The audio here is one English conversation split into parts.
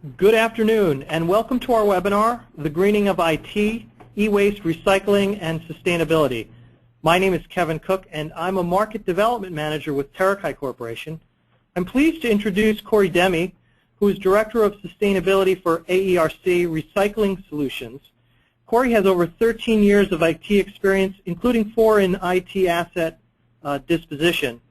Good afternoon, and welcome to our webinar, The Greening of IT, E-Waste, Recycling, and Sustainability. My name is Kevin Cook, and I'm a Market Development Manager with Terakai Corporation. I'm pleased to introduce Corey Demi, who is Director of Sustainability for AERC Recycling Solutions. Corey has over 13 years of IT experience, including 4 in IT asset disposition.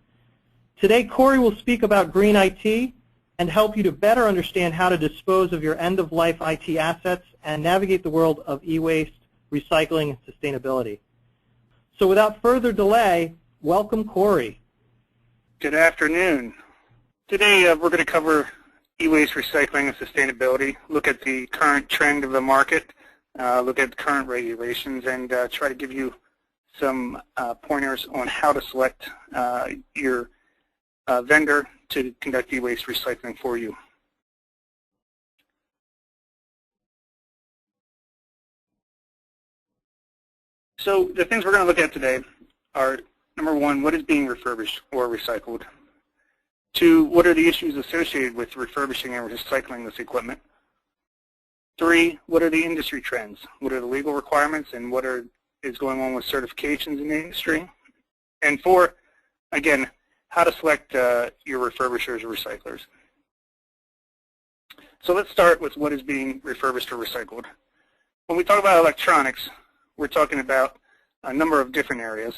Today, Corey will speak about green IT and help you to better understand how to dispose of your end-of-life IT assets and navigate the world of e-waste, recycling, and sustainability. So without further delay, welcome Corey. Good afternoon. Today we're going to cover e-waste, recycling, and sustainability, look at the current trend of the market, look at current regulations, and try to give you some pointers on how to select your vendor to conduct e-waste recycling for you. So the things we're going to look at today are, number 1, what is being refurbished or recycled? 2, what are the issues associated with refurbishing and recycling this equipment? 3, what are the industry trends? What are the legal requirements and what is going on with certifications in the industry? And 4, again, how to select your refurbishers or recyclers. So let's start with what is being refurbished or recycled. When we talk about electronics, we're talking about a number of different areas.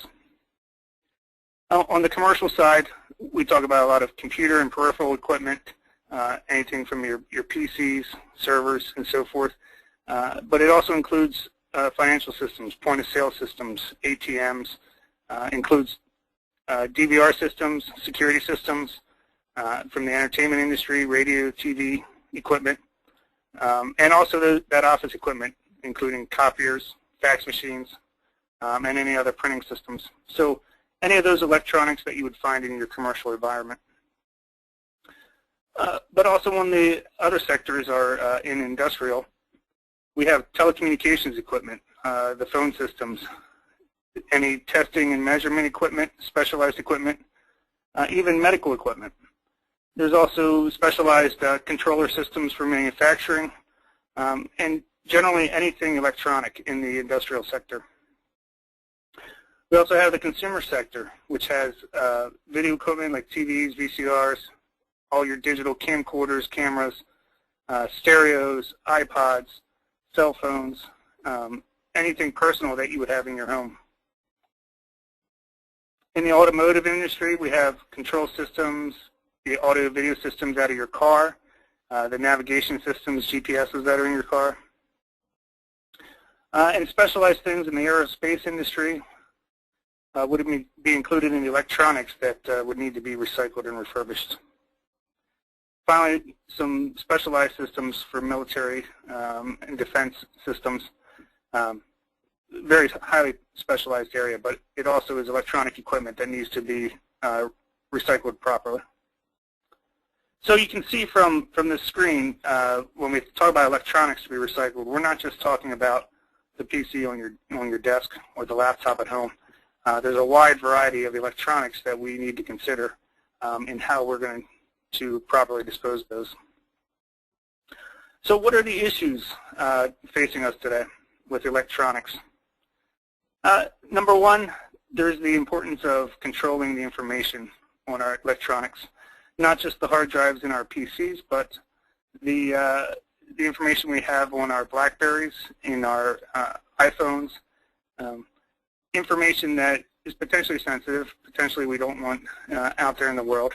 On the commercial side, we talk about a lot of computer and peripheral equipment, anything from your PCs, servers, and so forth. But it also includes financial systems, point-of-sale systems, ATMs, includes DVR systems, security systems from the entertainment industry, radio, TV equipment, and also that office equipment, including copiers, fax machines, and any other printing systems. So any of those electronics that you would find in your commercial environment. But also when the other sectors are in industrial, we have telecommunications equipment, the phone systems, any testing and measurement equipment, specialized equipment, even medical equipment. There's also specialized controller systems for manufacturing, and generally anything electronic in the industrial sector. We also have the consumer sector, which has video equipment like TVs, VCRs, all your digital camcorders, cameras, stereos, iPods, cell phones, anything personal that you would have in your home. In the automotive industry, we have control systems, the audio-video systems out of your car, the navigation systems, GPSs that are in your car, and specialized things in the aerospace industry would be included in the electronics that would need to be recycled and refurbished. Finally, some specialized systems for military and defense systems. Very highly specialized area, but it also is electronic equipment that needs to be recycled properly. So you can see from this screen, when we talk about electronics to be recycled, we're not just talking about the PC on your desk or the laptop at home. There's a wide variety of electronics that we need to consider in how we're going to properly dispose of those. So what are the issues facing us today with electronics? Number 1, there's the importance of controlling the information on our electronics, not just the hard drives in our PCs, but the information we have on our BlackBerries, in our iPhones, information that is potentially sensitive, potentially we don't want out there in the world,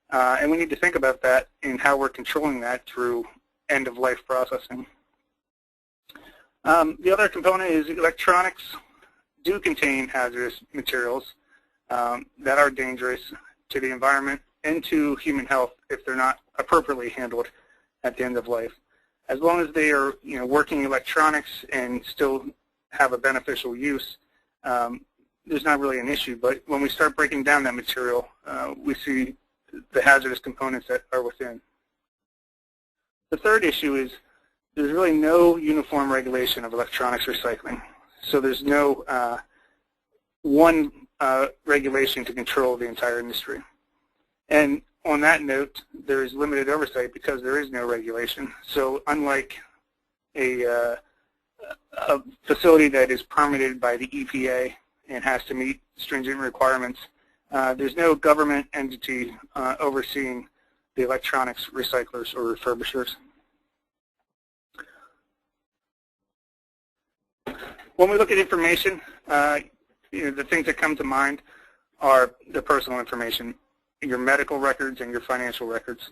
and we need to think about that and how we're controlling that through end-of-life processing. The other component is electronics do contain hazardous materials that are dangerous to the environment and to human health if they're not appropriately handled at the end of life. As long as they are working electronics and still have a beneficial use, there's not really an issue. But when we start breaking down that material, we see the hazardous components that are within. The third issue is there's really no uniform regulation of electronics recycling. So there's no one regulation to control the entire industry. And on that note, there is limited oversight because there is no regulation. So unlike a facility that is permitted by the EPA and has to meet stringent requirements, there's no government entity overseeing the electronics recyclers or refurbishers. When we look at information, the things that come to mind are the personal information, your medical records and your financial records.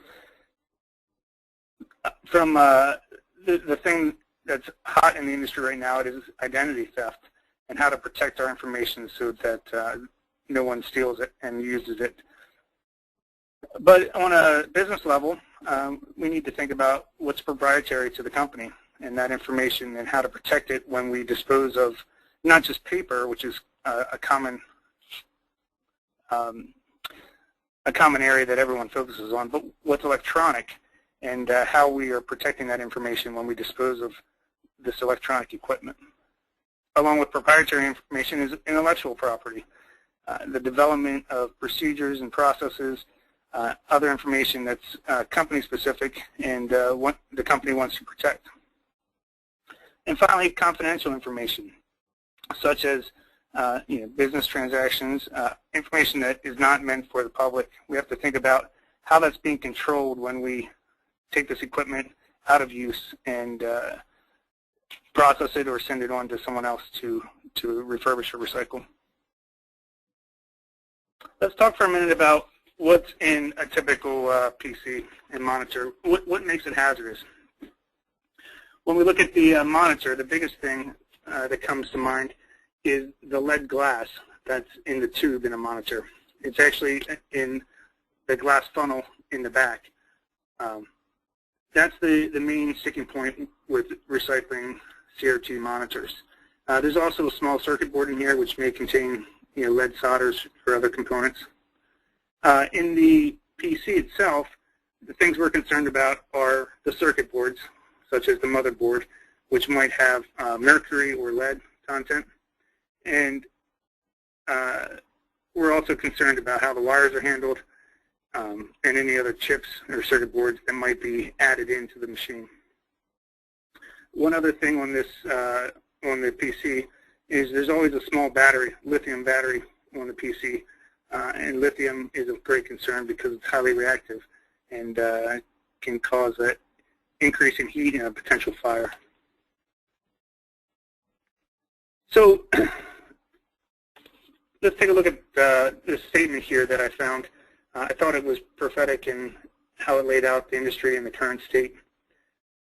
From the thing that's hot in the industry right now, it is identity theft and how to protect our information so that no one steals it and uses it. But on a business level, we need to think about what's proprietary to the company and that information and how to protect it when we dispose of not just paper, which is a common area that everyone focuses on, but what's electronic and how we are protecting that information when we dispose of this electronic equipment. Along with proprietary information is intellectual property, the development of procedures and processes, other information that's company-specific and what the company wants to protect. And finally, confidential information, such as business transactions, information that is not meant for the public. We have to think about how that's being controlled when we take this equipment out of use and process it or send it on to someone else to refurbish or recycle. Let's talk for a minute about what's in a typical PC and monitor. What makes it hazardous? When we look at the monitor, the biggest thing that comes to mind is the lead glass that's in the tube in a monitor. It's actually in the glass funnel in the back. That's the main sticking point with recycling CRT monitors. There's also a small circuit board in here which may contain lead solders or other components. In the PC itself, the things we're concerned about are the circuit boards, such as the motherboard, which might have mercury or lead content. And we're also concerned about how the wires are handled and any other chips or circuit boards that might be added into the machine. One other thing on this on the PC is there's always a small battery, lithium battery on the PC, and lithium is of great concern because it's highly reactive and can cause that increase in heat and a potential fire. So let's take a look at this statement here that I found. I thought it was prophetic in how it laid out the industry and the current state.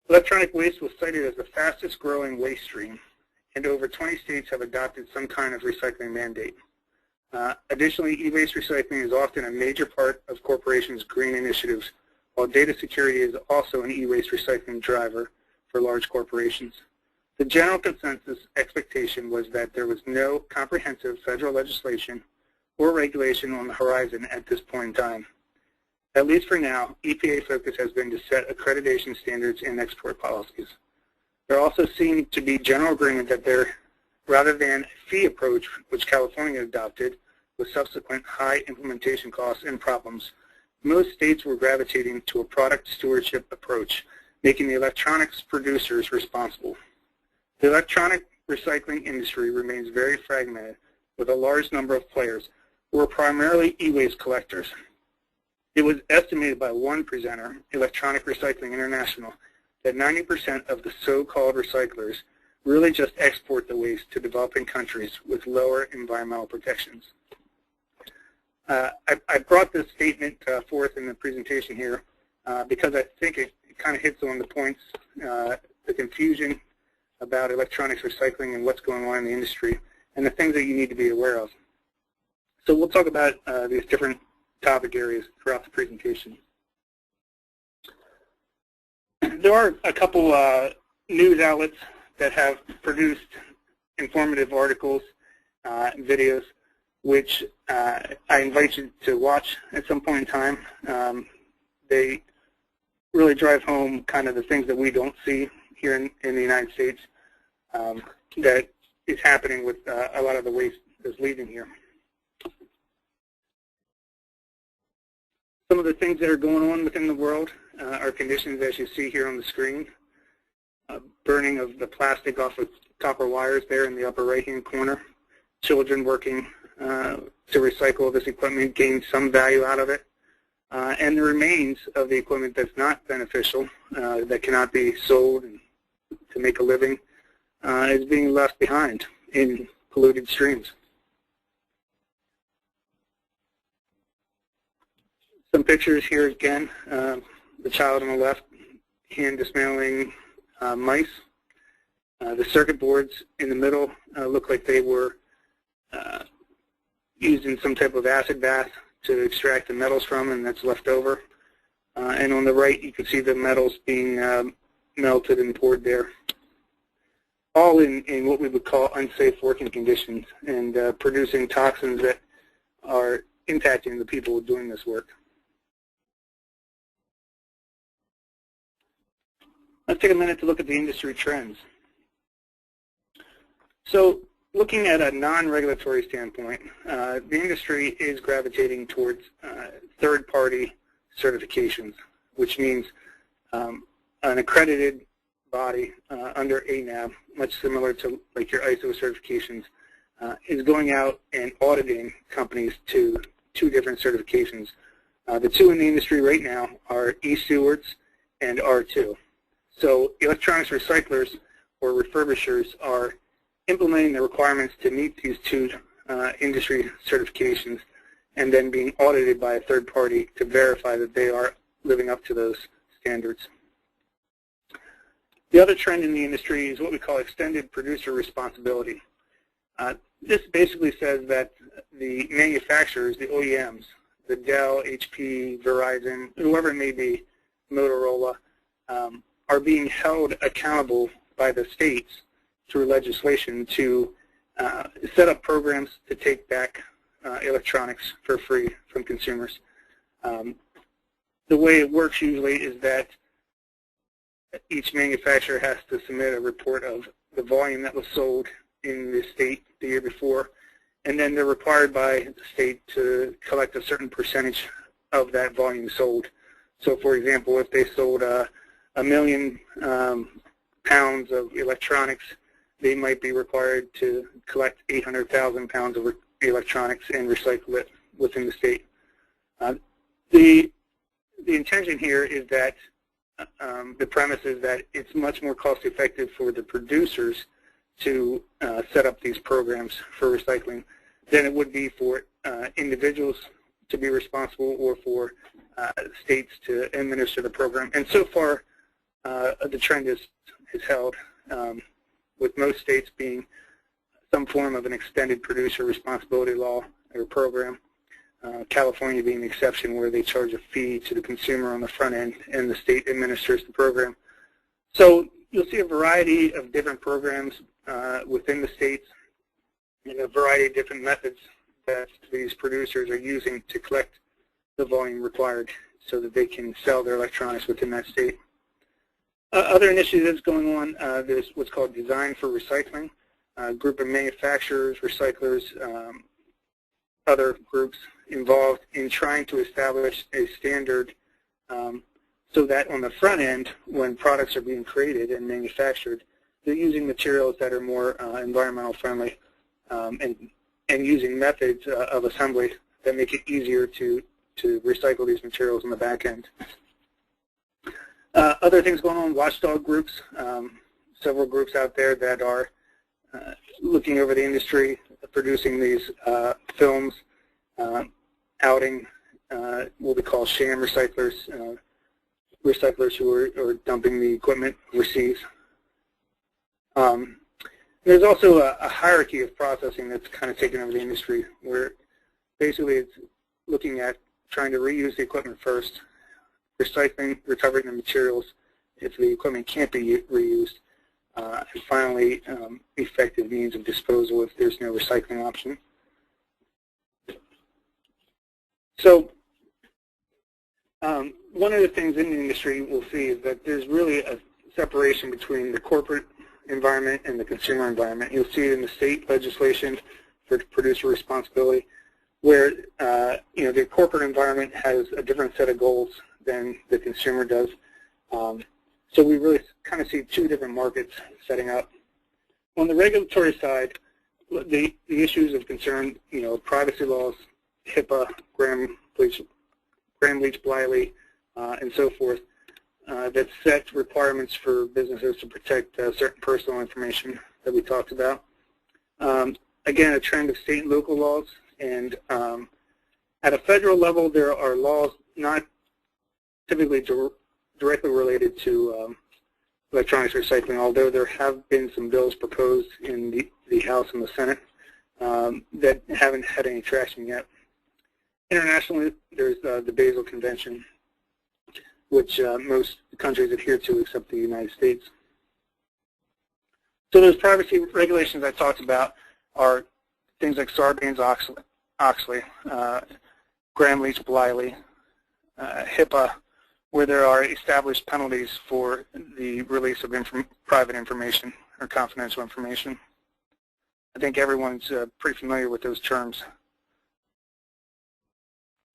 Electronic waste was cited as the fastest growing waste stream, and over 20 states have adopted some kind of recycling mandate. Additionally, e-waste recycling is often a major part of corporations' green initiatives, while data security is also an e-waste recycling driver for large corporations. The general consensus expectation was that there was no comprehensive federal legislation or regulation on the horizon at this point in time. At least for now, EPA focus has been to set accreditation standards and export policies. There also seemed to be general agreement that there, rather than a fee approach, which California adopted, with subsequent high implementation costs and problems, most states were gravitating to a product stewardship approach, making the electronics producers responsible. The electronic recycling industry remains very fragmented, with a large number of players who are primarily e-waste collectors. It was estimated by one presenter, Electronic Recycling International, that 90% of the so-called recyclers really just export the waste to developing countries with lower environmental protections. I brought this statement forth in the presentation here because I think it kind of hits on the points, the confusion about electronics recycling and what's going on in the industry, and the things that you need to be aware of. So we'll talk about these different topic areas throughout the presentation. There are a couple news outlets that have produced informative articles, videos, which I invite you to watch at some point in time. They really drive home kind of the things that we don't see here in the United States that is happening with a lot of the waste that's leaving here. Some of the things that are going on within the world are conditions as you see here on the screen. Burning of the plastic off of copper wires there in the upper right-hand corner. Children working to recycle this equipment, gain some value out of it. And the remains of the equipment that's not beneficial, that cannot be sold to make a living, is being left behind in polluted streams. Some pictures here again. The child on the left hand dismantling mice. The circuit boards in the middle look like they were used in some type of acid bath to extract the metals from, and that's left over. And on the right, you can see the metals being melted and poured there. All in what we would call unsafe working conditions and producing toxins that are impacting the people doing this work. Let's take a minute to look at the industry trends. So looking at a non-regulatory standpoint, the industry is gravitating towards third-party certifications, which means an accredited body under ANAB, much similar to like your ISO certifications, is going out and auditing companies to two different certifications. The two in the industry right now are eStewards and R2. So electronics recyclers or refurbishers are implementing the requirements to meet these two industry certifications and then being audited by a third party to verify that they are living up to those standards. The other trend in the industry is what we call extended producer responsibility. This basically says that the manufacturers, the OEMs, the Dell, HP, Verizon, whoever it may be, Motorola, are being held accountable by the states through legislation to set up programs to take back electronics for free from consumers. The way it works usually is that each manufacturer has to submit a report of the volume that was sold in the state the year before, and then they're required by the state to collect a certain percentage of that volume sold. So for example, if they sold a million pounds of electronics, they might be required to collect 800,000 pounds of electronics and recycle it within the state. The intention here is that the premise is that it's much more cost effective for the producers to set up these programs for recycling than it would be for individuals to be responsible or for states to administer the program. And so far, the trend is held, with most states being some form of an extended producer responsibility law or program. California being the exception, where they charge a fee to the consumer on the front end and the state administers the program. So you'll see a variety of different programs within the states and a variety of different methods that these producers are using to collect the volume required so that they can sell their electronics within that state. Other initiatives going on, there's what's called Design for Recycling, a group of manufacturers, recyclers, other groups involved in trying to establish a standard so that on the front end, when products are being created and manufactured, they're using materials that are more environmental friendly and using methods of assembly that make it easier to recycle these materials on the back end. Other things going on, watchdog groups, several groups out there that are looking over the industry, producing these films, outing what we call sham recyclers, recyclers who are dumping the equipment overseas. There's also a hierarchy of processing that's kind of taken over the industry, where basically it's looking at trying to reuse the equipment first, recycling, recovering the materials if the equipment can't be reused, and finally effective means of disposal if there's no recycling option. So one of the things in the industry we'll see is that there's really a separation between the corporate environment and the consumer environment. You'll see it in the state legislation for producer responsibility. where the corporate environment has a different set of goals than the consumer does. So we really kind of see two different markets setting up. On the regulatory side, the issues of concern, privacy laws, HIPAA, Gramm-Leach-Bliley, and so forth, that set requirements for businesses to protect certain personal information that we talked about. Again, a trend of state and local laws, and at a federal level, there are laws not typically directly related to electronics recycling, although there have been some bills proposed in the House and the Senate that haven't had any traction yet. Internationally, there's the Basel Convention, which most countries adhere to except the United States. So those privacy regulations I talked about are things like Sarbanes-Oxley, Gramm-Leach-Bliley, HIPAA, where there are established penalties for the release of private information or confidential information. I think everyone's pretty familiar with those terms.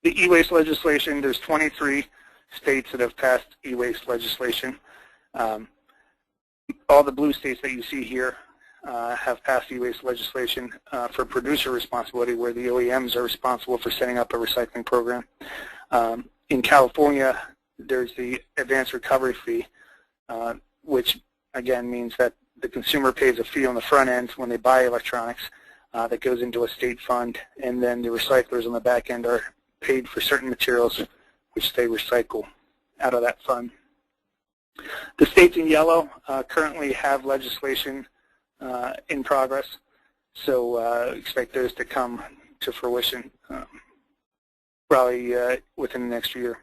The e-waste legislation, there's 23 states that have passed e-waste legislation. All the blue states that you see here have passed e-waste legislation for producer responsibility, where the OEMs are responsible for setting up a recycling program. In California, there's the advanced recovery fee, which again means that the consumer pays a fee on the front end when they buy electronics that goes into a state fund, and then the recyclers on the back end are paid for certain materials which they recycle out of that fund. The states in yellow currently have legislation in progress, so expect those to come to fruition probably within the next year.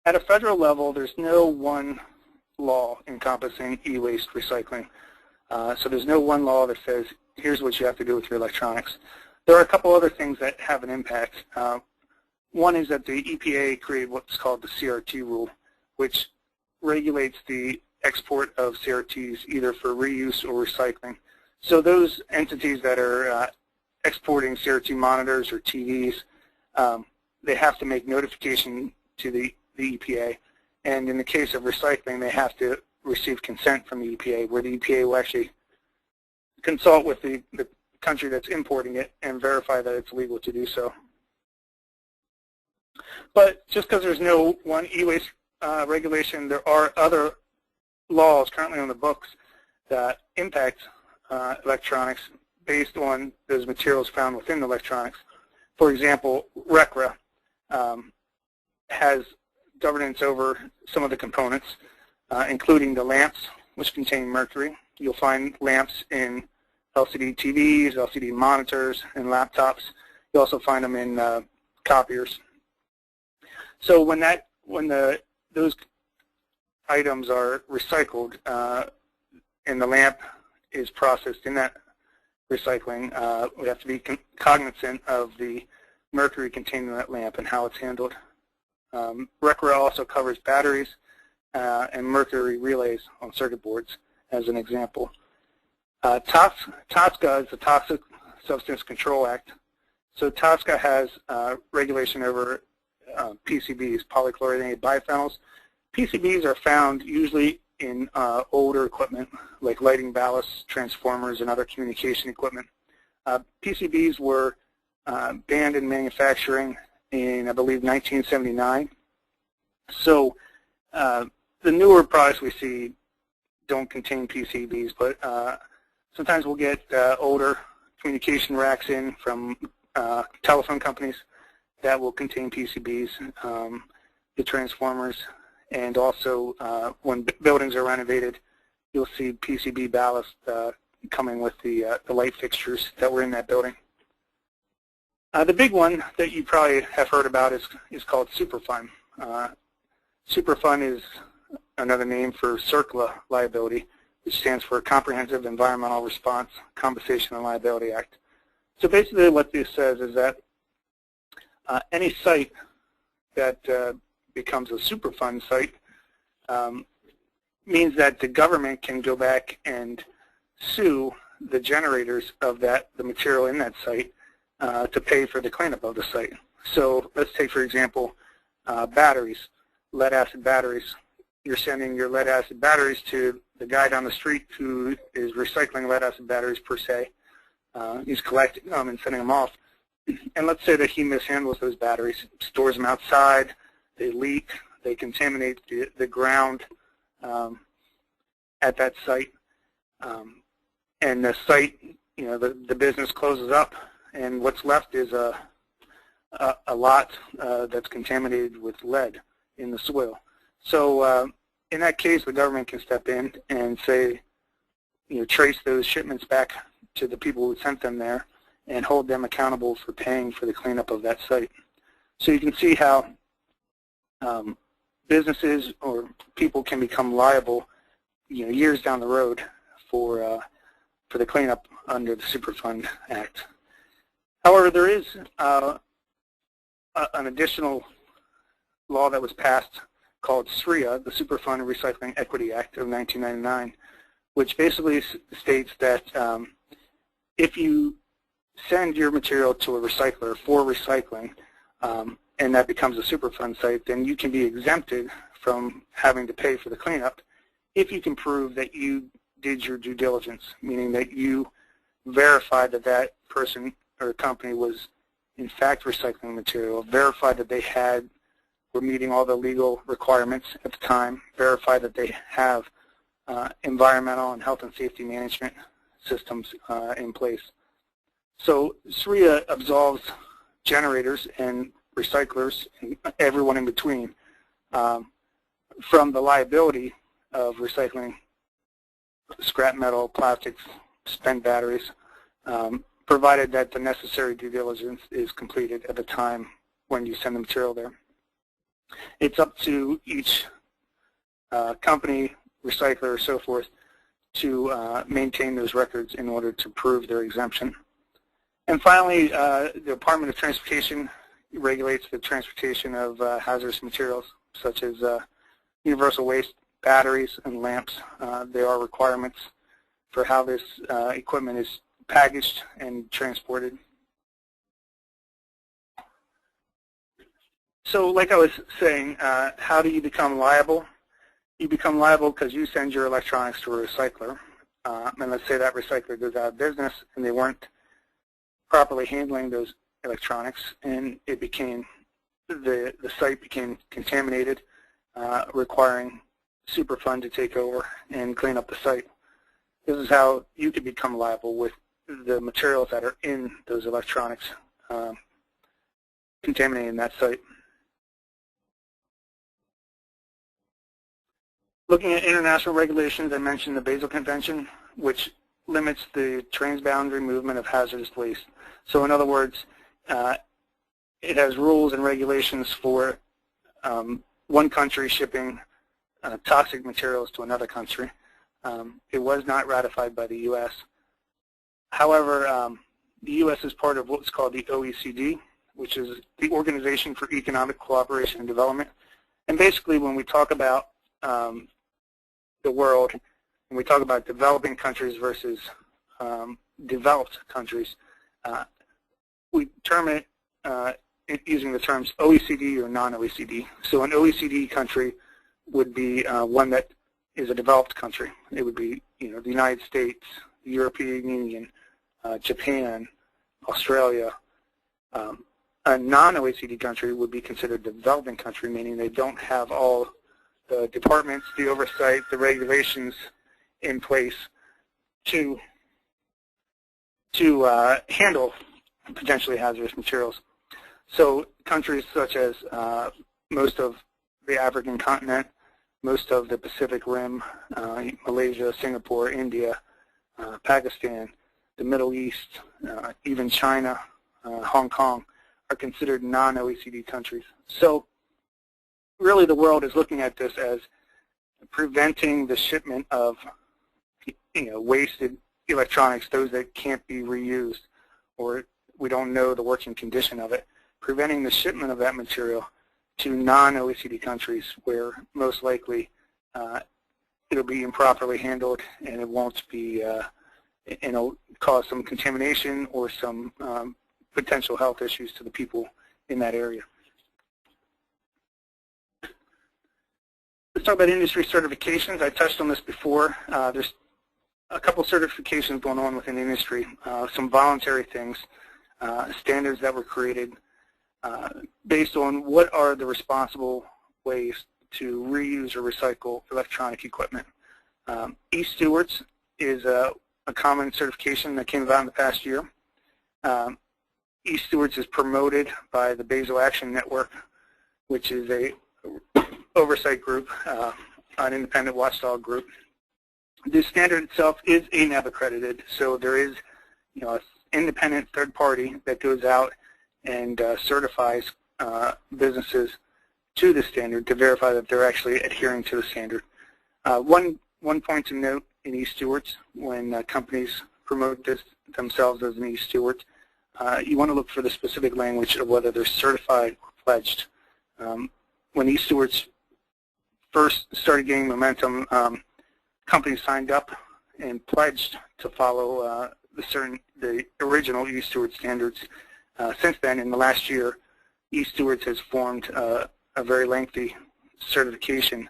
At a federal level, there's no one law encompassing e-waste recycling. So there's no one law that says, here's what you have to do with your electronics. There are a couple other things that have an impact. One is that the EPA created what's called the CRT rule, which regulates the export of CRTs either for reuse or recycling. So those entities that are exporting CRT monitors or TVs, they have to make notification to the EPA, and in the case of recycling, they have to receive consent from the EPA, where the EPA will actually consult with the country that's importing it and verify that it's legal to do so. But just because there's no one e-waste regulation, there are other laws currently on the books that impact electronics based on those materials found within the electronics. For example, RCRA has governance over some of the components, including the lamps, which contain mercury. You'll find lamps in LCD TVs, LCD monitors, and laptops. You also find them in copiers. So when those items are recycled and the lamp is processed in that recycling, we have to be cognizant of the mercury contained in that lamp and how it's handled. RCRA also covers batteries and mercury relays on circuit boards, as an example. TSCA is the Toxic Substance Control Act. So TSCA has regulation over PCBs, polychlorinated biphenyls. PCBs are found usually in older equipment like lighting ballasts, transformers, and other communication equipment. PCBs were banned in manufacturing in, I believe, 1979. So the newer products we see don't contain PCBs, but sometimes we'll get older communication racks in from telephone companies that will contain PCBs, the transformers, and also when buildings are renovated, you'll see PCB ballast coming with the light fixtures that were in that building. The big one that you probably have heard about is called Superfund. Superfund is another name for CERCLA liability, which stands for Comprehensive Environmental Response, Compensation and Liability Act. So basically what this says is that any site that becomes a Superfund site means that the government can go back and sue the generators of the material in that site to pay for the cleanup of the site. So let's take, for example, batteries, lead-acid batteries. You're sending your lead-acid batteries to the guy down the street who is recycling lead-acid batteries per se. He's collecting them and sending them off. And let's say that he mishandles those batteries, stores them outside, they leak, they contaminate the ground at that site. And the site, the business closes up, and what's left is a lot that's contaminated with lead in the soil. So in that case, the government can step in and say, trace those shipments back to the people who sent them there and hold them accountable for paying for the cleanup of that site. So you can see how businesses or people can become liable, years down the road for the cleanup under the Superfund Act. However, there is an additional law that was passed called SREA, the Superfund Recycling Equity Act of 1999, which basically states that if you send your material to a recycler for recycling, and that becomes a Superfund site, then you can be exempted from having to pay for the cleanup if you can prove that you did your due diligence, meaning that you verified that that person or company was in fact recycling material, verified that they were meeting all the legal requirements at the time, verified that they have environmental and health and safety management systems in place. So SREA absolves generators and recyclers and everyone in between from the liability of recycling scrap metal, plastics, spent batteries, provided that the necessary due diligence is completed at the time when you send the material there. It's up to each company, recycler, or so forth to maintain those records in order to prove their exemption. And finally, the Department of Transportation regulates the transportation of hazardous materials such as universal waste, batteries, and lamps. There are requirements for how this equipment is packaged and transported. So like I was saying, how do you become liable? You become liable because you send your electronics to a recycler. And let's say that recycler goes out of business and they weren't properly handling those electronics, and it became, the site became contaminated, requiring Superfund to take over and clean up the site. This is how you could become liable with the materials that are in those electronics contaminating that site. Looking at international regulations, I mentioned the Basel Convention, which limits the transboundary movement of hazardous waste. So in other words, it has rules and regulations for one country shipping toxic materials to another country. It was not ratified by the U.S. However, the U.S. is part of what's called the OECD, which is the Organization for Economic Cooperation and Development. And basically when we talk about the world, when we talk about developing countries versus developed countries, we term it using the terms OECD or non-OECD. So an OECD country would be one that is a developed country. It would be, the United States, the European Union, Japan, Australia. A non-OECD country would be considered a developing country, meaning they don't have all the departments, the oversight, the regulations in place to handle potentially hazardous materials. So countries such as most of the African continent, most of the Pacific Rim, Malaysia, Singapore, India, Pakistan, the Middle East, even China, Hong Kong, are considered non-OECD countries. So really the world is looking at this as preventing the shipment of wasted electronics, those that can't be reused or we don't know the working condition of it, preventing the shipment of that material to non-OECD countries where most likely it'll be improperly handled and it won't be it'll cause some contamination or some potential health issues to the people in that area. Let's talk about industry certifications. I touched on this before. There's a couple certifications going on within the industry, some voluntary things, standards that were created based on what are the responsible ways to reuse or recycle electronic equipment. E-Stewards is a common certification that came about in the past year. E-Stewards is promoted by the Basel Action Network, which is a oversight group, an independent watchdog group. This standard itself is ANAB accredited, so there is, an independent third party that goes out and certifies businesses to the standard to verify that they're actually adhering to the standard. One point to note in E-Stewards, when companies promote themselves as an E-Steward, you want to look for the specific language of whether they're certified or pledged. When E-Stewards first started gaining momentum, companies signed up and pledged to follow the original E-Steward standards. Since then, in the last year, E-Stewards has formed a very lengthy certification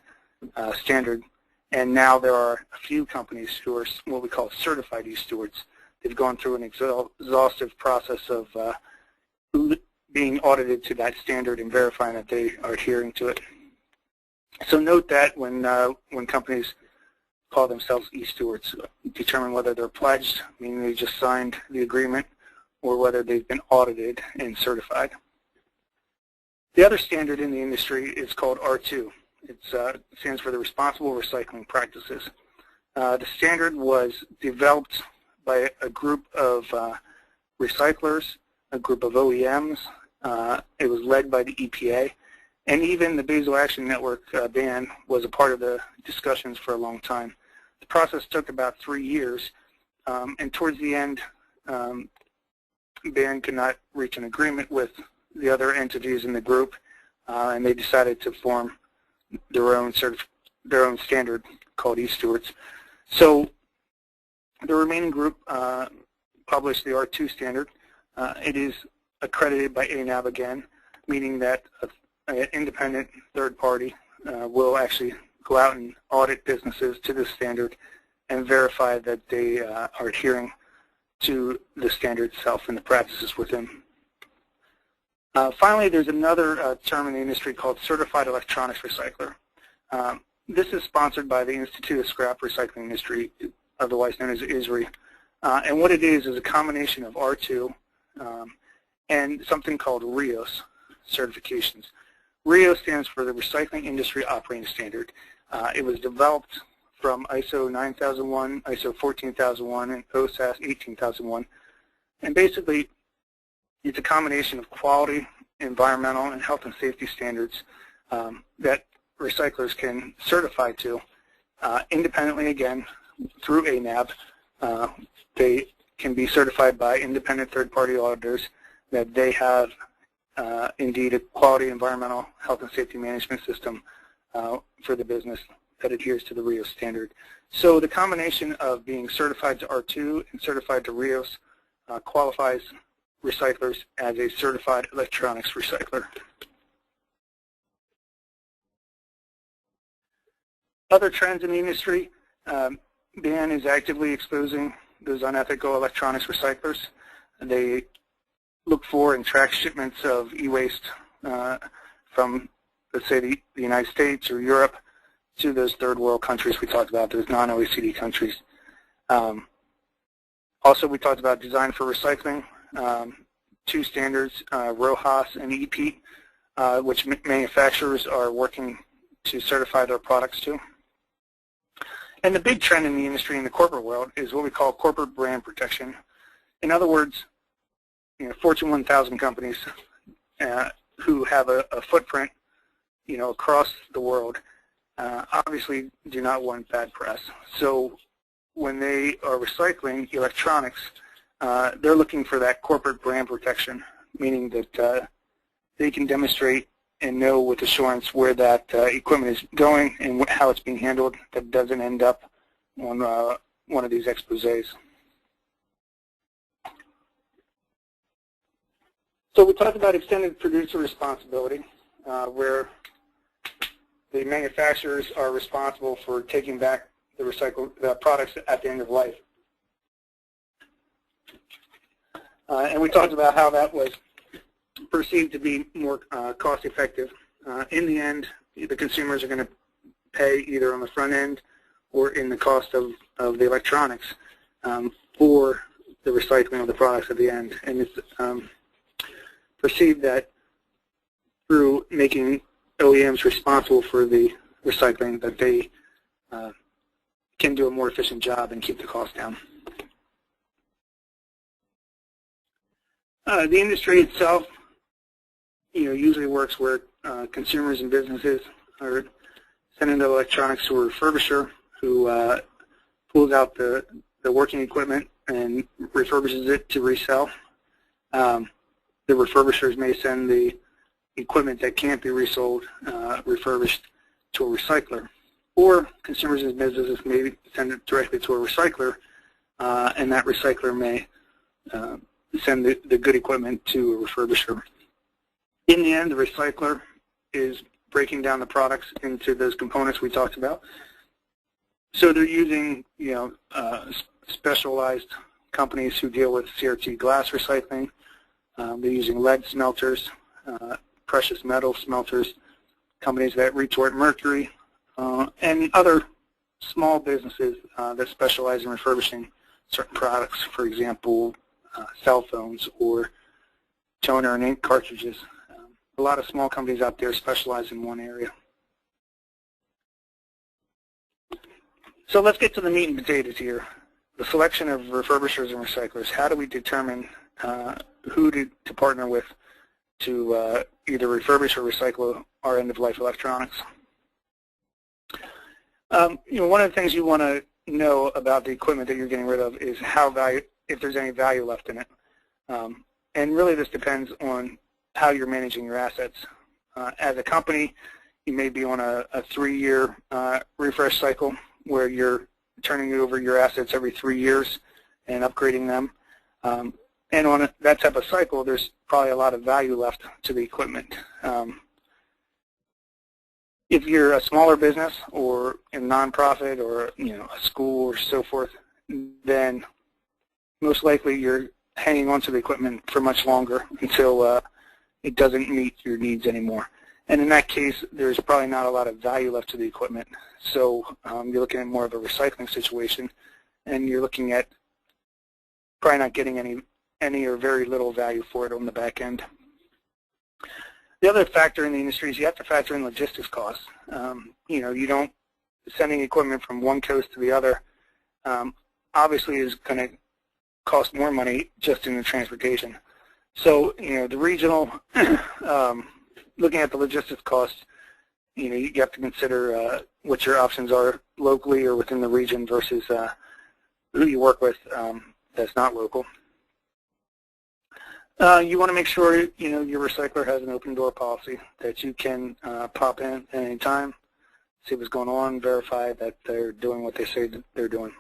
standard, and now there are a few companies who are what we call certified E-Stewards. They've gone through an exhaustive process of being audited to that standard and verifying that they are adhering to it. So note that when companies call themselves E-Stewards, determine whether they're pledged, meaning they just signed the agreement, or whether they've been audited and certified. The other standard in the industry is called R2. It stands for the Responsible Recycling Practices. The standard was developed by a group of recyclers, a group of OEMs. It was led by the EPA. And even the Basel Action Network, BAN, was a part of the discussions for a long time. The process took about 3 years, and towards the end, BAN could not reach an agreement with the other entities in the group, and they decided to form their own standard called E-Stewards. So the remaining group published the R2 standard. It is accredited by ANAB again, meaning that an independent third party will actually go out and audit businesses to this standard and verify that they are adhering to the standard itself and the practices within. Finally, there's another term in the industry called Certified Electronics Recycler. This is sponsored by the Institute of Scrap Recycling Industry, otherwise known as ISRI. And what it is a combination of R2 and something called RIOS certifications. RIOS stands for the Recycling Industry Operating Standard. It was developed from ISO 9001, ISO 14001, and OSAS 18001. And basically, it's a combination of quality, environmental, and health and safety standards that recyclers can certify to independently, again, through ANAB. They can be certified by independent third-party auditors that they have indeed a quality, environmental, health and safety management system for the business that adheres to the RIOS standard. So the combination of being certified to R2 and certified to RIOS qualifies recyclers as a certified electronics recycler. Other trends in the industry, BAN is actively exposing those unethical electronics recyclers. They look for and track shipments of e-waste from, let's say, the United States or Europe to those third world countries we talked about, those non-OECD countries. Also, we talked about design for recycling, two standards, RoHS and EPEAT, which manufacturers are working to certify their products to. And the big trend in the industry in the corporate world is what we call corporate brand protection. In other words, Fortune 1000 companies who have a footprint, across the world, obviously do not want bad press. So when they are recycling electronics, they're looking for that corporate brand protection, meaning that they can demonstrate and know with assurance where that equipment is going and how it's being handled, that doesn't end up on one of these exposés. So we talked about extended producer responsibility, where the manufacturers are responsible for taking back the products at the end of life. And we talked about how that was perceived to be more cost-effective. In the end, the consumers are going to pay either on the front end or in the cost of the electronics for the recycling of the products at the end. And it's perceived that through making OEMs responsible for the recycling, that they can do a more efficient job and keep the cost down. The industry itself, usually works where consumers and businesses are sending the electronics to a refurbisher who pulls out the working equipment and refurbishes it to resell. The refurbishers may send the equipment that can't be resold, refurbished, to a recycler. Or consumers and businesses may send it directly to a recycler, and that recycler may send the good equipment to a refurbisher. In the end, the recycler is breaking down the products into those components we talked about. So they're using, specialized companies who deal with CRT glass recycling. They're using lead smelters, precious metal smelters, companies that retort mercury, and other small businesses that specialize in refurbishing certain products, for example, cell phones or toner and ink cartridges. A lot of small companies out there specialize in one area. So let's get to the meat and potatoes here. The selection of refurbishers and recyclers. How do we determine who to partner with to either refurbish or recycle our end-of-life electronics? One of the things you want to know about the equipment that you're getting rid of is if there's any value left in it. And really this depends on how you're managing your assets. As a company, you may be on a 3-year refresh cycle where you're turning over your assets every 3 years and upgrading them. And on that type of cycle, there's probably a lot of value left to the equipment. If you're a smaller business or a nonprofit or a school or so forth, then most likely you're hanging on to the equipment for much longer until it doesn't meet your needs anymore. And in that case, there's probably not a lot of value left to the equipment. So you're looking at more of a recycling situation, and you're looking at probably not getting any or very little value for it on the back end. The other factor in the industry is you have to factor in logistics costs. You don't, sending equipment from one coast to the other obviously is going to cost more money just in the transportation. So, the regional, looking at the logistics costs, you have to consider what your options are locally or within the region versus who you work with that's not local. You want to make sure your recycler has an open door policy that you can pop in at any time, see what's going on, verify that they're doing what they say that they're doing.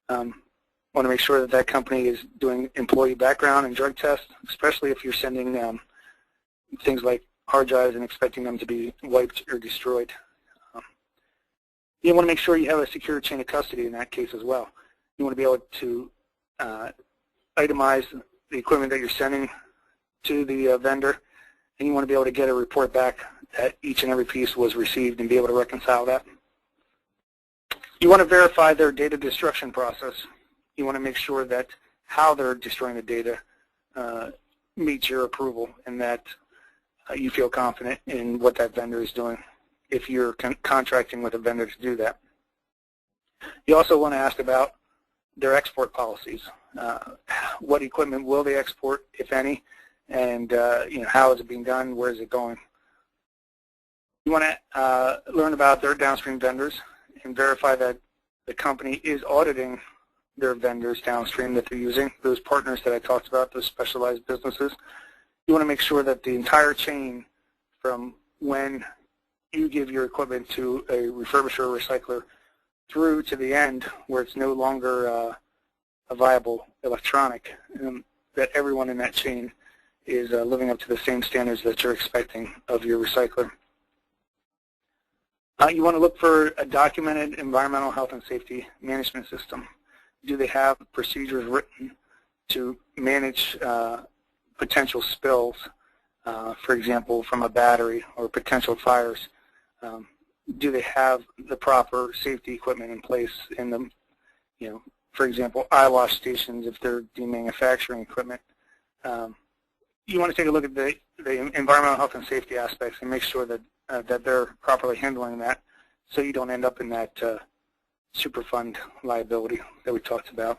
Want to make sure that that company is doing employee background and drug tests, especially if you're sending things like hard drives and expecting them to be wiped or destroyed. You want to make sure you have a secure chain of custody in that case as well. You want to be able to itemize the equipment that you're sending to the vendor, and you want to be able to get a report back that each and every piece was received and be able to reconcile that. You want to verify their data destruction process. You want to make sure that how they're destroying the data meets your approval and that you feel confident in what that vendor is doing if you're contracting with a vendor to do that. You also want to ask about their export policies. What equipment will they export, if any, and how is it being done, where is it going? You want to learn about their downstream vendors and verify that the company is auditing their vendors downstream that they're using, those partners that I talked about, those specialized businesses. You want to make sure that the entire chain from when you give your equipment to a refurbisher or recycler through to the end where it's no longer a viable electronic, that everyone in that chain is living up to the same standards that you're expecting of your recycler. You want to look for a documented environmental health and safety management system. Do they have procedures written to manage potential spills, for example, from a battery or potential fires? Do they have the proper safety equipment in place in them? You know, for example, eye wash stations if they're demanufacturing equipment. You want to take a look at the environmental health and safety aspects and make sure that that they're properly handling that, so you don't end up in that Superfund liability that we talked about.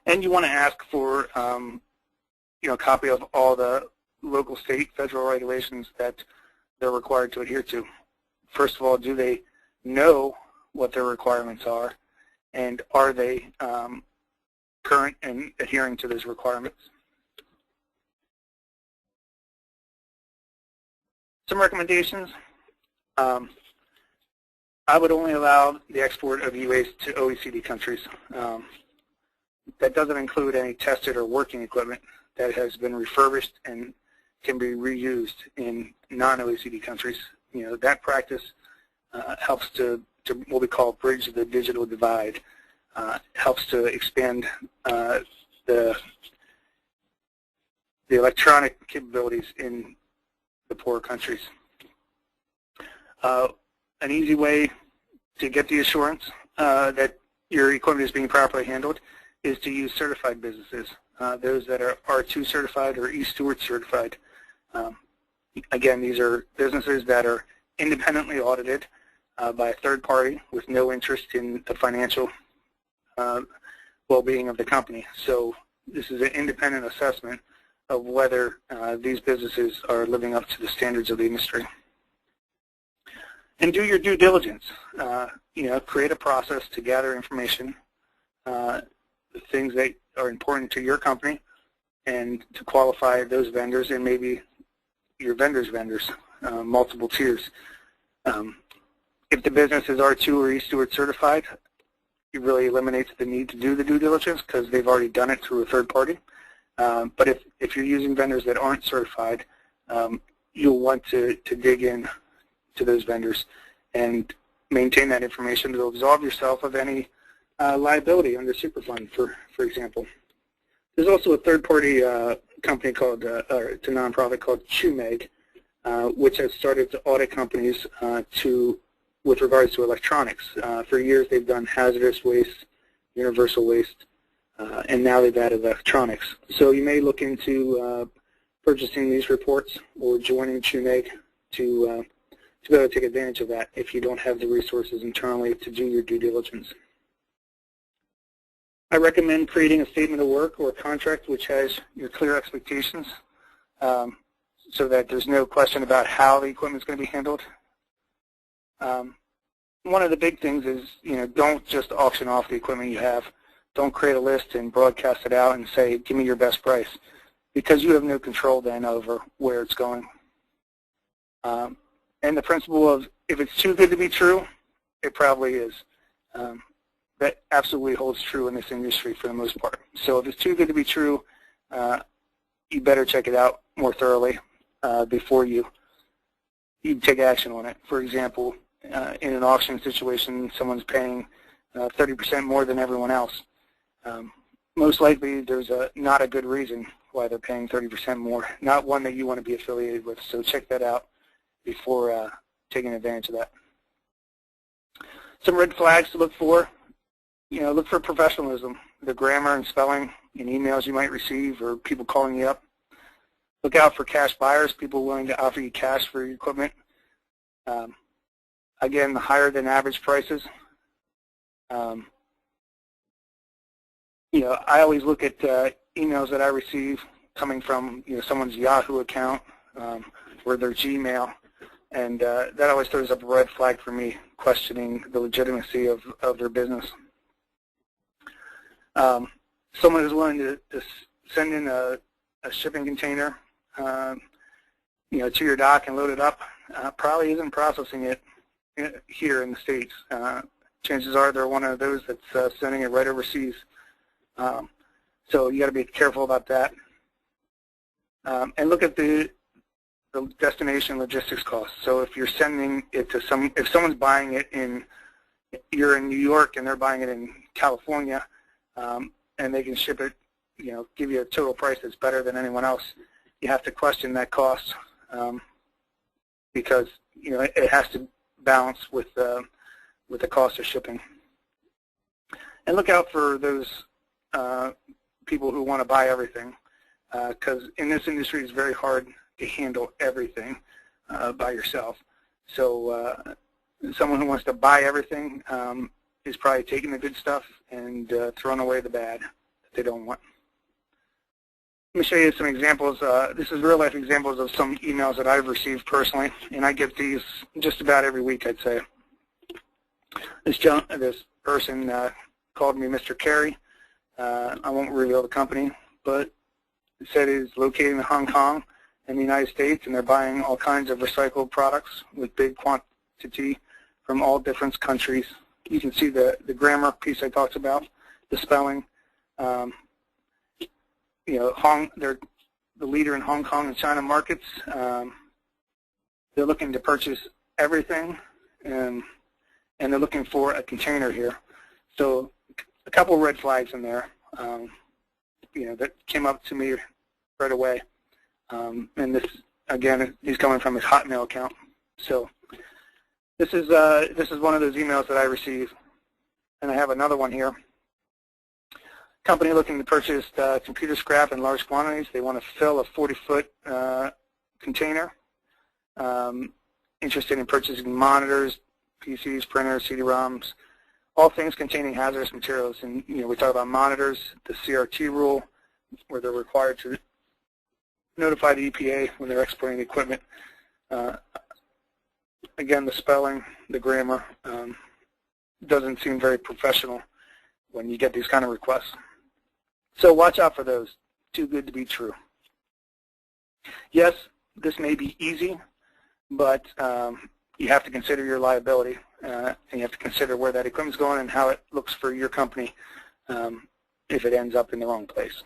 And you want to ask for a copy of all the local, state, federal regulations that they're required to adhere to. First of all, do they know what their requirements are, and are they current and adhering to those requirements? Some recommendations. I would only allow the export of e-waste to OECD countries. That doesn't include any tested or working equipment that has been refurbished and can be reused in non-OECD countries. You know, that practice helps to what we call bridge the digital divide. Helps to expand the electronic capabilities in the poorer countries. An easy way to get the assurance that your equipment is being properly handled is to use certified businesses, those that are R2 certified or eSteward certified. Again, these are businesses that are independently audited by a third party with no interest in the financial well-being of the company. So this is an independent assessment of whether these businesses are living up to the standards of the industry. And do your due diligence. Create a process to gather information, things that are important to your company, and to qualify those vendors and maybe your vendors' vendors, multiple tiers. If the business is R2 or eSteward certified, it really eliminates the need to do the due diligence because they've already done it through a third party. But if you're using vendors that aren't certified, you'll want to dig in to those vendors and maintain that information to absolve yourself of any liability under Superfund, for example. There's also a third-party company called, or it's a nonprofit called CHUMEG, which has started to audit companies with regards to electronics. For years, they've done hazardous waste, universal waste, and now they've added electronics. So you may look into purchasing these reports or joining CHUMEG to be able to take advantage of that if you don't have the resources internally to do your due diligence. I recommend creating a statement of work or a contract which has your clear expectations so that there's no question about how the equipment is going to be handled. One of the big things is, don't just auction off the equipment you have. Don't create a list and broadcast it out and say, give me your best price, because you have no control then over where it's going. And the principle of if it's too good to be true, it probably is. That absolutely holds true in this industry for the most part. So if it's too good to be true, you better check it out more thoroughly before you take action on it. For example, in an auction situation, someone's paying 30% more than everyone else. Most likely there's not a good reason why they're paying 30% more, not one that you want to be affiliated with. So check that out before taking advantage of that. Some red flags to look for. Look for professionalism, the grammar and spelling in emails you might receive or people calling you up. Look out for cash buyers, people willing to offer you cash for your equipment. Again, the higher than average prices. I always look at emails that I receive coming from someone's Yahoo account or their Gmail, and that always throws up a red flag for me, questioning the legitimacy of their business. Someone who's willing to send in a shipping container to your dock and load it up probably isn't processing it here in the States. Chances are they're one of those that's sending it right overseas. So you got to be careful about that. And look at the destination logistics costs. So if you're sending it to if someone's buying it you're in New York and they're buying it in California, and they can ship it, give you a total price that's better than anyone else, you have to question that cost because it has to balance with the cost of shipping. And look out for those people who want to buy everything, because in this industry it's very hard to handle everything by yourself. So someone who wants to buy everything is probably taking the good stuff and throwing away the bad that they don't want. Let me show you some examples. This is real-life examples of some emails that I've received personally, and I get these just about every week, I'd say. This person called me Mr. Carey. I won't reveal the company, but it said it's located in Hong Kong in the United States, and they're buying all kinds of recycled products with big quantity from all different countries. You can see the grammar piece I talked about, the spelling. They're the leader in Hong Kong and China markets. They're looking to purchase everything, and they're looking for a container here. So a couple of red flags in there, that came up to me right away. And this, again, he's coming from his Hotmail account. So this is one of those emails that I receive, and I have another one here. Company looking to purchase computer scrap in large quantities. They want to fill a 40-foot container. Interested in purchasing monitors, PCs, printers, CD-ROMs, all things containing hazardous materials. And we talk about monitors, the CRT rule, where they're required to notify the EPA when they're exporting the equipment. Again, the spelling, the grammar doesn't seem very professional when you get these kind of requests. So watch out for those. Too good to be true. Yes, this may be easy, but you have to consider your liability, and you have to consider where that equipment's going and how it looks for your company if it ends up in the wrong place.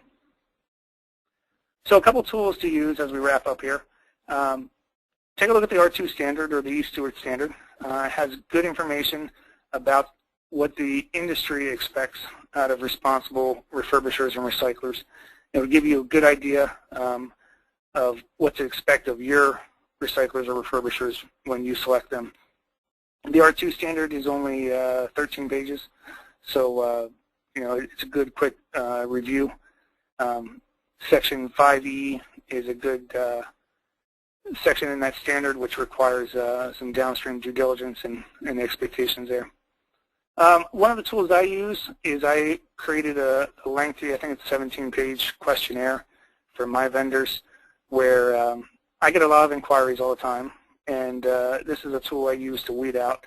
So a couple tools to use as we wrap up here. Take a look at the R2 standard, or the E-Steward standard. It has good information about what the industry expects out of responsible refurbishers and recyclers. It will give you a good idea of what to expect of your recyclers or refurbishers when you select them. The R2 standard is only 13 pages, so it's a good quick review. Section 5E is a good section in that standard, which requires some downstream due diligence and the expectations there. One of the tools I use is I created a lengthy, I think it's 17-page questionnaire for my vendors, where I get a lot of inquiries all the time, and this is a tool I use to weed out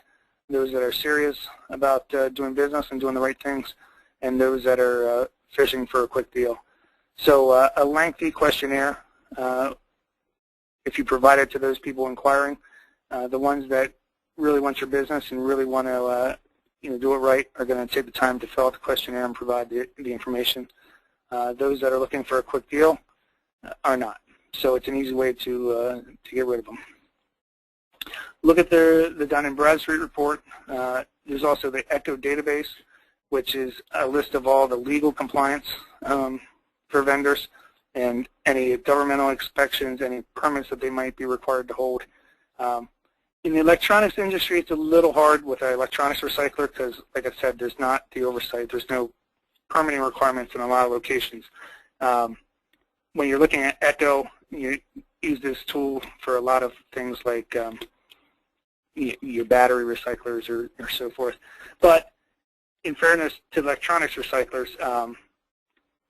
those that are serious about doing business and doing the right things, and those that are fishing for a quick deal. So a lengthy questionnaire, if you provide it to those people inquiring, the ones that really want your business and really want to do it right are going to take the time to fill out the questionnaire and provide the information. Those that are looking for a quick deal are not. So it's an easy way to get rid of them. Look at the Dun & Bradstreet report. There's also the ECHO database, which is a list of all the legal compliance for vendors and any governmental inspections, any permits that they might be required to hold. In the electronics industry, it's a little hard with an electronics recycler because, like I said, there's not the oversight. There's no permitting requirements in a lot of locations. When you're looking at ECHO, you use this tool for a lot of things like your battery recyclers or so forth. But in fairness to electronics recyclers,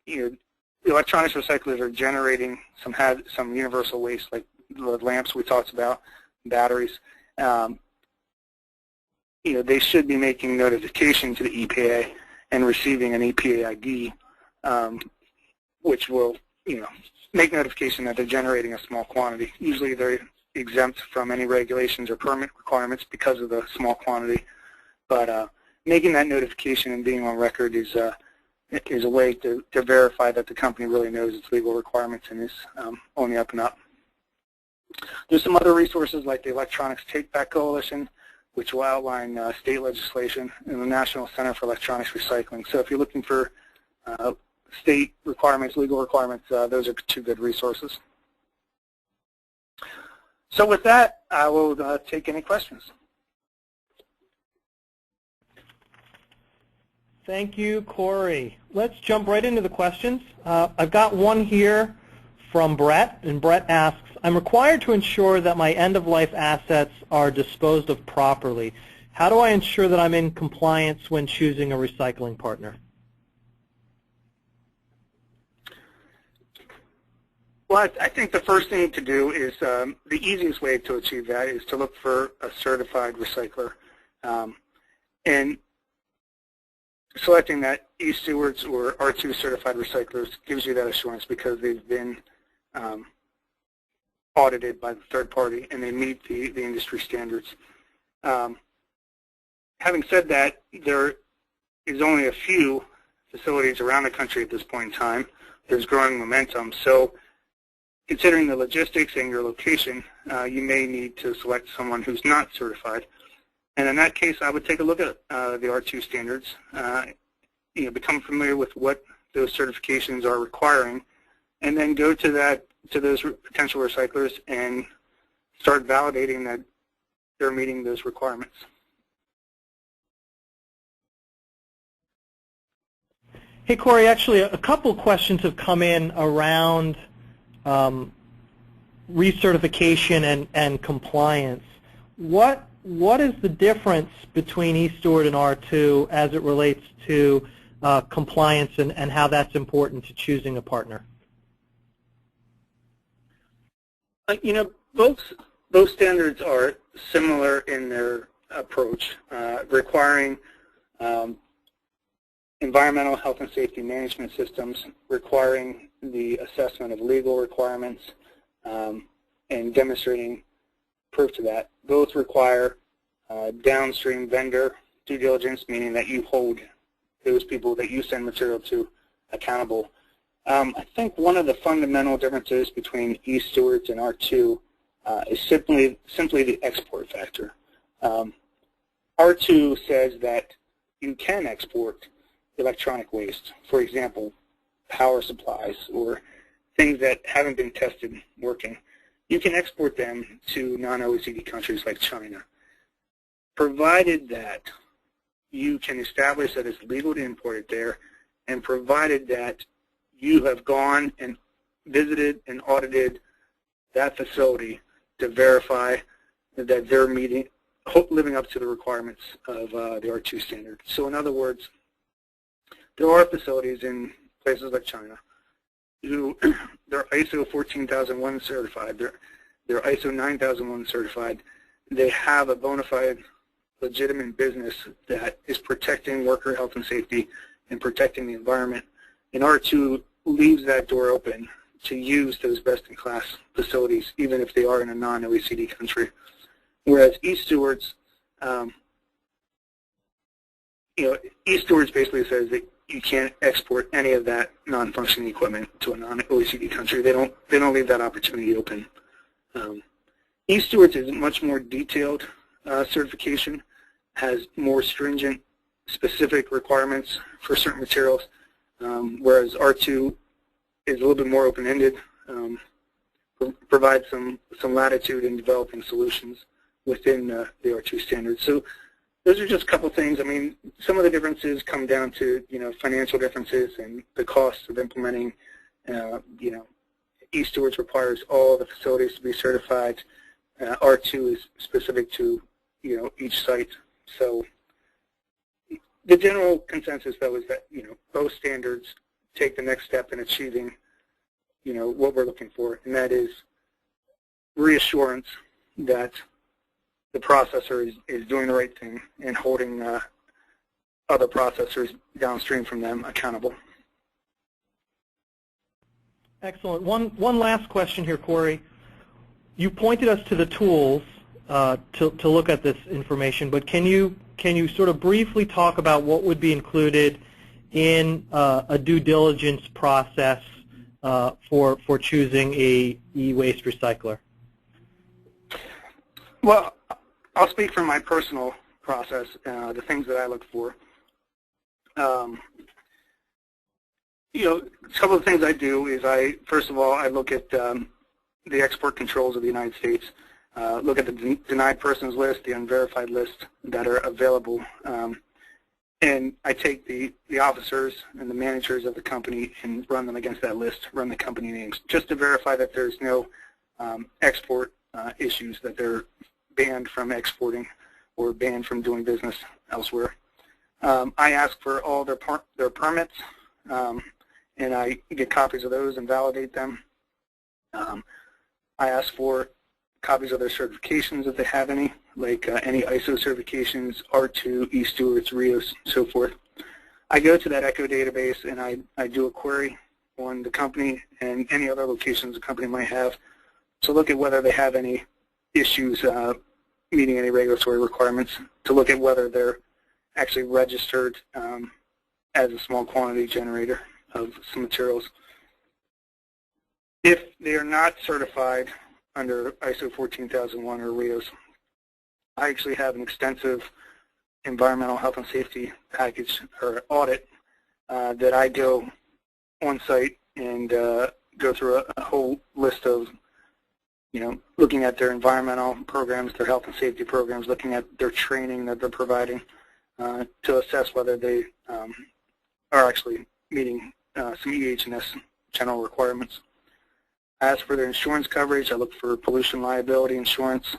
the electronics recyclers are generating some universal waste, like the lamps we talked about, batteries. They should be making notification to the EPA and receiving an EPA ID, which will, make notification that they're generating a small quantity. Usually they're exempt from any regulations or permit requirements because of the small quantity. But making that notification and being on record is is a way to verify that the company really knows its legal requirements and is on the up and up. There's some other resources like the Electronics Take Back Coalition, which will outline state legislation, and the National Center for Electronics Recycling. So if you're looking for state requirements, legal requirements, those are two good resources. So with that, I will take any questions. Thank you, Corey. Let's jump right into the questions. I've got one here from Brett, and Brett asks, I'm required to ensure that my end-of-life assets are disposed of properly. How do I ensure that I'm in compliance when choosing a recycling partner? Well, I think the first thing to do is the easiest way to achieve that is to look for a certified recycler. And selecting that eStewards or R2 certified recyclers gives you that assurance because they've been audited by the third party and they meet the industry standards. Having said that, there is only a few facilities around the country at this point in time. There's growing momentum. So considering the logistics and your location, you may need to select someone who's not certified. And in that case, I would take a look at the R2 standards, become familiar with what those certifications are requiring, and then go to those potential recyclers and start validating that they're meeting those requirements. Hey, Corey, actually a couple questions have come in around recertification and compliance. What is the difference between eSteward and R2 as it relates to compliance and how that's important to choosing a partner? Both standards are similar in their approach, requiring environmental health and safety management systems, requiring the assessment of legal requirements, and demonstrating proof to that. Both require downstream vendor due diligence, meaning that you hold those people that you send material to accountable. I think one of the fundamental differences between eStewards and R2 is simply the export factor. R2 says that you can export electronic waste, for example, power supplies or things that haven't been tested working. You can export them to non-OECD countries like China, provided that you can establish that it's legal to import it there, and provided that you have gone and visited and audited that facility to verify that they're living up to the requirements of the R2 standard. So in other words, there are facilities in places like China who they're ISO 14001 certified, they're ISO 9001 certified. They have a bona fide legitimate business that is protecting worker health and safety and protecting the environment. And R2 leaves that door open to use those best-in-class facilities, even if they are in a non-OECD country. Whereas eStewards, eStewards basically says that you can't export any of that non-functioning equipment to a non-OECD country. They don't leave that opportunity open. eStewards is a much more detailed certification, has more stringent specific requirements for certain materials, whereas R2 is a little bit more open-ended, provides some latitude in developing solutions within the R2 standards. So those are just a couple things. I mean, some of the differences come down to financial differences and the cost of implementing. eStewards requires all the facilities to be certified. R2 is specific to each site. So the general consensus, though, is that both standards take the next step in achieving what we're looking for, and that is reassurance that the processor is doing the right thing and holding other processors downstream from them accountable. Excellent. One last question here, Corey. You pointed us to the tools to look at this information, but can you sort of briefly talk about what would be included in a due diligence process for choosing a e-waste recycler? Well, I'll speak from my personal process, the things that I look for. You know, a couple of things I do is first of all, I look at the export controls of the United States, look at the denied persons list, the unverified list that are available, and I take the officers and the managers of the company and run them against that list, run the company names, just to verify that there's no export issues, that they're banned from exporting or banned from doing business elsewhere. I ask for all their permits, and I get copies of those and validate them. I ask for copies of their certifications if they have any, like any ISO certifications, R2, E-Stewards, RIOS, so forth. I go to that ECHO database and I do a query on the company and any other locations the company might have to look at whether they have any issues meeting any regulatory requirements, to look at whether they're actually registered as a small quantity generator of some materials. If they are not certified under ISO 14001 or RIOS, I actually have an extensive environmental health and safety package or audit that I go on site and go through a whole list of, you know, looking at their environmental programs, their health and safety programs, looking at their training that they're providing to assess whether they are actually meeting some EH&S general requirements. As for their insurance coverage, I look for pollution liability insurance.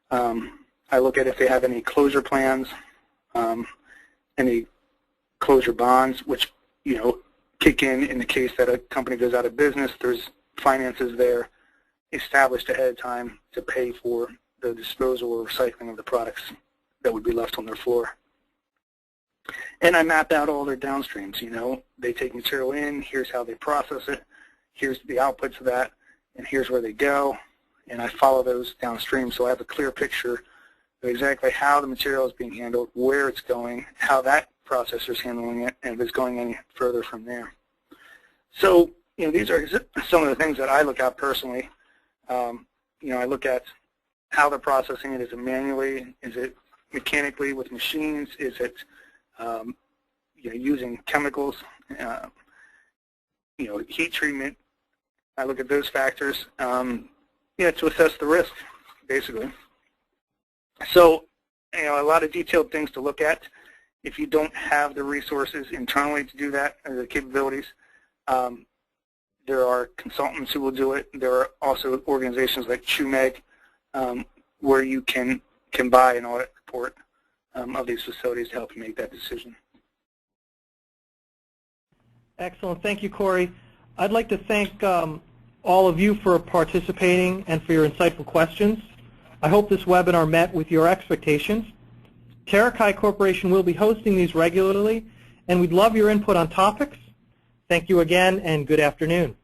I look at if they have any closure plans, any closure bonds, which, you know, kick in the case that a company goes out of business. There's finances there established ahead of time to pay for the disposal or recycling of the products that would be left on their floor. And I map out all their downstreams. You know, they take material in, here's how they process it, here's the outputs of that, and here's where they go, and I follow those downstream so I have a clear picture of exactly how the material is being handled, where it's going, how that processor is handling it, and if it's going any further from there. So, you know, these are some of the things that I look at personally. You know, I look at how they're processing it. Is it manually? Is it mechanically with machines? Is it you know, using chemicals? You know, heat treatment. I look at those factors, yeah, to assess the risk, basically. So, you know, a lot of detailed things to look at. If you don't have the resources internally to do that, or the capabilities, there are consultants who will do it. There are also organizations like CHUMEG where you can buy an audit report of these facilities to help you make that decision. Excellent. Thank you, Corey. I'd like to thank all of you for participating and for your insightful questions. I hope this webinar met with your expectations. Terakai Corporation will be hosting these regularly, and we'd love your input on topics. Thank you again, and good afternoon.